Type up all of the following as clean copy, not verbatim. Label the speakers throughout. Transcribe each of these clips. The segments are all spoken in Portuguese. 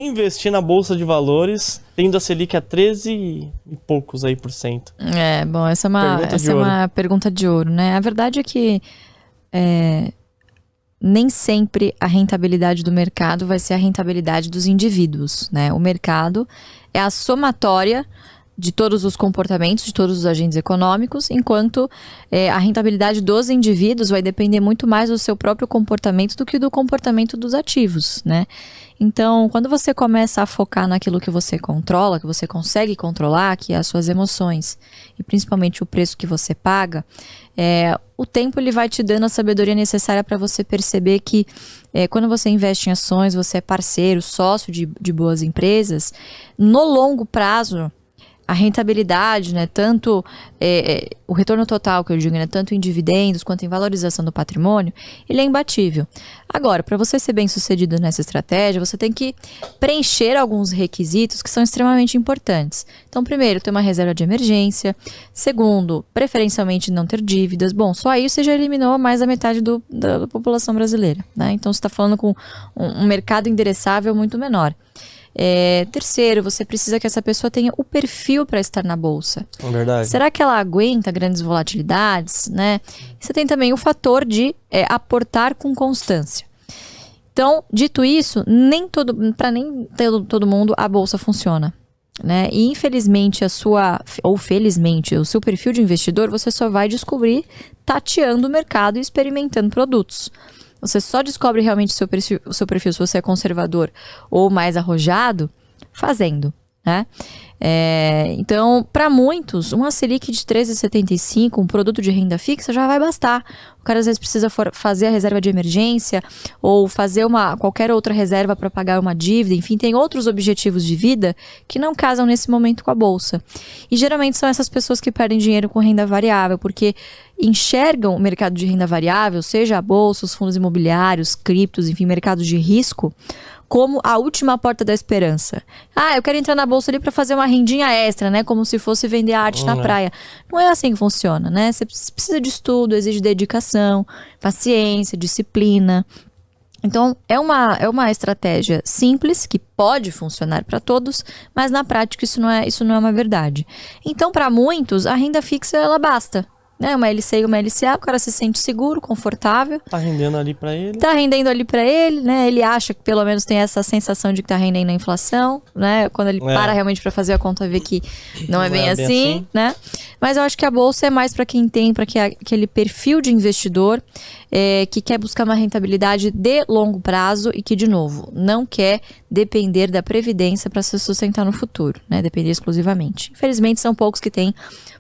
Speaker 1: investir na Bolsa de Valores, tendo a Selic a 13 e poucos aí %.
Speaker 2: Bom, essa é uma pergunta de ouro, né? A verdade é que nem sempre a rentabilidade do mercado vai ser a rentabilidade dos indivíduos, né? O mercado é a somatória de todos os comportamentos, de todos os agentes econômicos, enquanto a rentabilidade dos indivíduos vai depender muito mais do seu próprio comportamento do que do comportamento dos ativos, né? Então, quando você começa a focar naquilo que você controla, que você consegue controlar, que é as suas emoções, e principalmente o preço que você paga, o tempo ele vai te dando a sabedoria necessária para você perceber que quando você investe em ações, você é parceiro, sócio de boas empresas, no longo prazo, a rentabilidade, né, tanto o retorno total que eu digo, né, tanto em dividendos quanto em valorização do patrimônio, ele é imbatível. Agora, para você ser bem sucedido nessa estratégia, você tem que preencher alguns requisitos que são extremamente importantes. Então, primeiro, ter uma reserva de emergência. Segundo, preferencialmente não ter dívidas. Bom, só aí você já eliminou mais da metade da população brasileira, né? Então, você está falando com um mercado endereçável muito menor. Terceiro, você precisa que essa pessoa tenha o perfil para estar na bolsa.
Speaker 1: É verdade.
Speaker 2: Será que ela aguenta grandes volatilidades, né? Você tem também o fator de aportar com constância. Então, dito isso, para nem todo mundo a bolsa funciona, né? E infelizmente ou felizmente, o seu perfil de investidor você só vai descobrir tateando o mercado e experimentando produtos. Você só descobre realmente o seu perfil se você é conservador ou mais arrojado fazendo, né? Então, para muitos, uma Selic de 13,75, um produto de renda fixa já vai bastar. O cara às vezes precisa fazer a reserva de emergência ou fazer qualquer outra reserva para pagar uma dívida. Enfim, tem outros objetivos de vida que não casam nesse momento com a bolsa. E geralmente são essas pessoas que perdem dinheiro com renda variável, porque enxergam o mercado de renda variável, seja a bolsa, os fundos imobiliários, criptos, enfim, mercados de risco, como a última porta da esperança. Eu quero entrar na bolsa ali para fazer uma rendinha extra, né? Como se fosse vender arte na praia. Não é assim que funciona, né? Você precisa de estudo, exige dedicação, paciência, disciplina. Então, é uma estratégia simples, que pode funcionar para todos, mas na prática isso não é uma verdade. Então, para muitos, a renda fixa, ela basta. Né? Uma LC e uma LCA, o cara se sente seguro, confortável.
Speaker 1: Tá rendendo ali para ele.
Speaker 2: Tá rendendo ali para ele, né? Ele acha que pelo menos tem essa sensação de que tá rendendo a inflação, né? Quando ele para realmente para fazer a conta, vê que não é bem assim, né? Mas eu acho que a bolsa é mais para quem tem, para aquele perfil de investidor que quer buscar uma rentabilidade de longo prazo e que, de novo, não quer depender da previdência para se sustentar no futuro, né? Depender exclusivamente. Infelizmente, são poucos que têm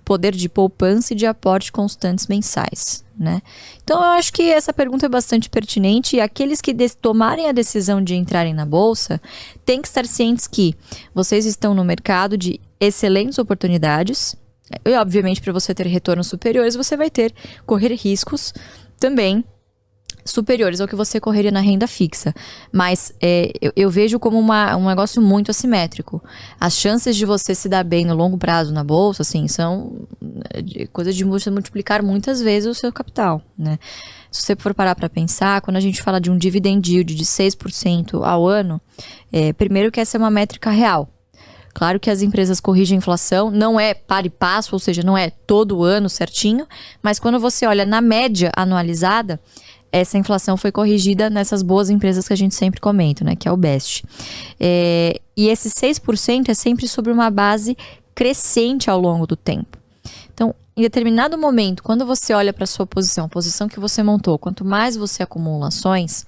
Speaker 2: poder de poupança e de aporte constantes mensais, né? Então, eu acho que essa pergunta é bastante pertinente e aqueles que tomarem a decisão de entrarem na bolsa têm que estar cientes que vocês estão no mercado de excelentes oportunidades e, obviamente, para você ter retornos superiores, você vai correr riscos também superiores ao que você correria na renda fixa. Mas eu vejo como um negócio muito assimétrico. As chances de você se dar bem no longo prazo na bolsa, assim, são coisa de você multiplicar muitas vezes o seu capital, né? Se você for parar para pensar, quando a gente fala de um dividend yield de 6% ao ano, primeiro que essa é uma métrica real. Claro que as empresas corrigem a inflação, não é par e passo, ou seja, não é todo ano certinho, mas quando você olha na média anualizada, essa inflação foi corrigida nessas boas empresas que a gente sempre comenta, né? Que é o Best. E esse 6% é sempre sobre uma base crescente ao longo do tempo. Então, em determinado momento, quando você olha para a sua posição, a posição que você montou, quanto mais você acumula ações,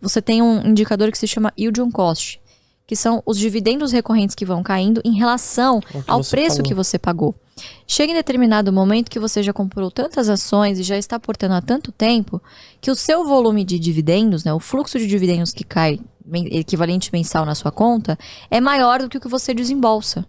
Speaker 2: você tem um indicador que se chama Yield on Cost, que são os dividendos recorrentes que vão caindo em relação ao preço que você pagou. Chega em determinado momento que você já comprou tantas ações e já está aportando há tanto tempo que o seu volume de dividendos, né, o fluxo de dividendos que cai equivalente mensal na sua conta, é maior do que o que você desembolsa.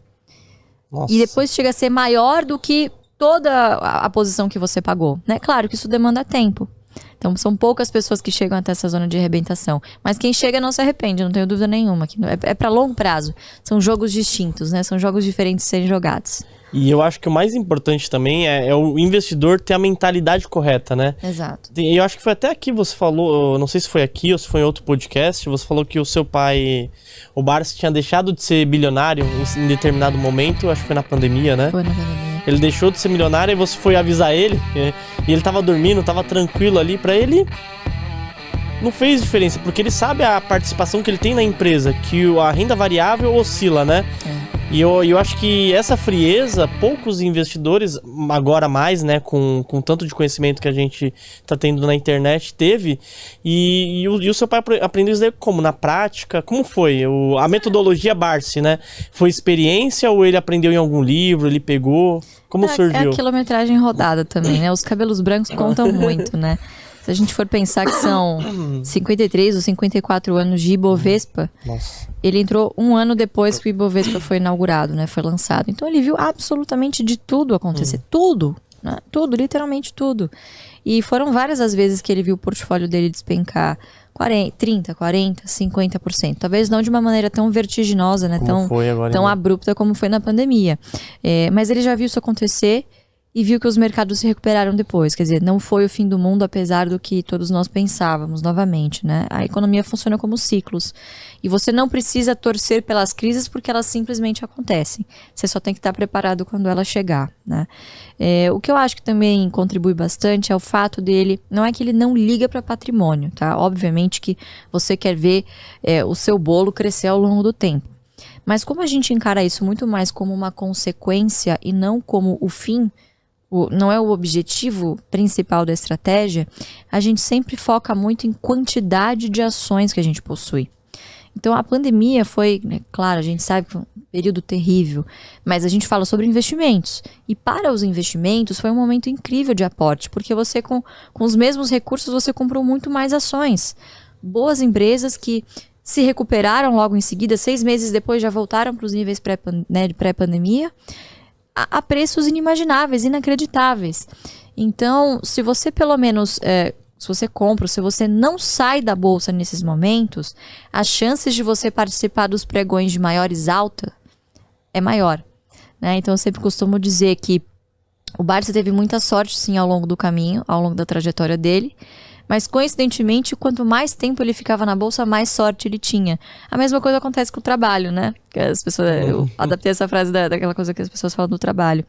Speaker 2: Nossa. E depois chega a ser maior do que toda a posição que você pagou, né? Claro que isso demanda tempo. Então, são poucas pessoas que chegam até essa zona de arrebentação. Mas quem chega não se arrepende, não tenho dúvida nenhuma. É para longo prazo. São jogos distintos, né? São jogos diferentes de serem jogados.
Speaker 1: E eu acho que o mais importante também é o investidor ter a mentalidade correta, né?
Speaker 2: Exato.
Speaker 1: E eu acho que foi até aqui você falou, não sei se foi aqui ou se foi em outro podcast, você falou que o seu pai, o Barsi, tinha deixado de ser bilionário em determinado momento, acho que foi na pandemia, né?
Speaker 2: Foi na pandemia.
Speaker 1: Ele deixou de ser milionário e você foi avisar ele, e ele tava dormindo, tava tranquilo ali, pra ele não fez diferença, porque ele sabe a participação que ele tem na empresa, que a renda variável oscila, né? E eu acho que essa frieza, poucos investidores, agora mais, né, com tanto de conhecimento que a gente tá tendo na internet, teve. E o seu pai aprendeu isso daí como? Na prática? Como foi? A metodologia Barsi, né? Foi experiência ou ele aprendeu em algum livro, ele pegou? Como surgiu?
Speaker 2: É a quilometragem rodada também, né? Os cabelos brancos contam muito, né? Se a gente for pensar que são 53 ou 54 anos de Ibovespa,
Speaker 1: Nossa.
Speaker 2: ele entrou um ano depois que o Ibovespa foi inaugurado, né? Foi lançado. Então ele viu absolutamente de tudo acontecer. Tudo, né? Tudo, literalmente tudo. E foram várias as vezes que ele viu o portfólio dele despencar 30, 40, 50%. Talvez não de uma maneira tão vertiginosa, né? Tão abrupta como foi na pandemia. Mas ele já viu isso acontecer. E viu que os mercados se recuperaram depois. Quer dizer, não foi o fim do mundo, apesar do que todos nós pensávamos, novamente, né? A economia funciona como ciclos. E você não precisa torcer pelas crises porque elas simplesmente acontecem. Você só tem que estar preparado quando ela chegar, né? O que eu acho que também contribui bastante é o fato dele... Não é que ele não liga para patrimônio, tá? Obviamente que você quer ver o seu bolo crescer ao longo do tempo. Mas como a gente encara isso muito mais como uma consequência e não como o fim... não é o objetivo principal da estratégia, a gente sempre foca muito em quantidade de ações que a gente possui. Então a pandemia foi, né, claro, a gente sabe que foi um período terrível, mas a gente fala sobre investimentos. E para os investimentos foi um momento incrível de aporte, porque você com os mesmos recursos você comprou muito mais ações. Boas empresas que se recuperaram logo em seguida, 6 meses depois já voltaram para os níveis de pré-pandemia, a preços inimagináveis, inacreditáveis. Então, se você pelo menos, se você compra, se você não sai da bolsa nesses momentos, as chances de você participar dos pregões de maiores alta é maior, né? Então, eu sempre costumo dizer que o Barsi teve muita sorte, sim, ao longo do caminho, ao longo da trajetória dele, mas, coincidentemente, quanto mais tempo ele ficava na bolsa, mais sorte ele tinha. A mesma coisa acontece com o trabalho, né? Que as pessoas, eu adaptei essa frase daquela coisa que as pessoas falam do trabalho.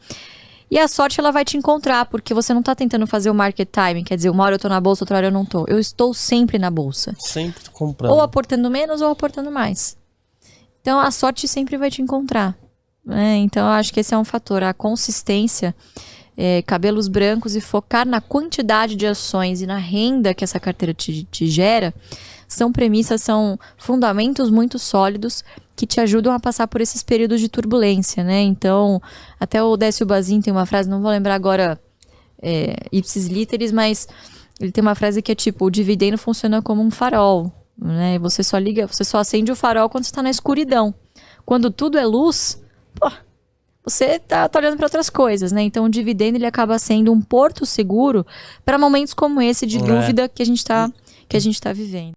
Speaker 2: E a sorte, ela vai te encontrar, porque você não tá tentando fazer o market timing, quer dizer, uma hora eu tô na bolsa, outra hora eu não tô. Eu estou sempre na bolsa.
Speaker 1: Sempre comprando.
Speaker 2: Ou aportando menos ou aportando mais. Então, a sorte sempre vai te encontrar, né? Então, eu acho que esse é um fator. A consistência... cabelos brancos e focar na quantidade de ações e na renda que essa carteira te gera, são premissas, são fundamentos muito sólidos que te ajudam a passar por esses períodos de turbulência, né? Então, até o Décio Bazin tem uma frase, não vou lembrar agora ipsis literis, mas ele tem uma frase que é tipo, o dividendo funciona como um farol, né? Você só acende o farol quando você está na escuridão. Quando tudo é luz, você tá olhando para outras coisas, né? Então o dividendo ele acaba sendo um porto seguro para momentos como esse de dúvida que a gente tá vivendo.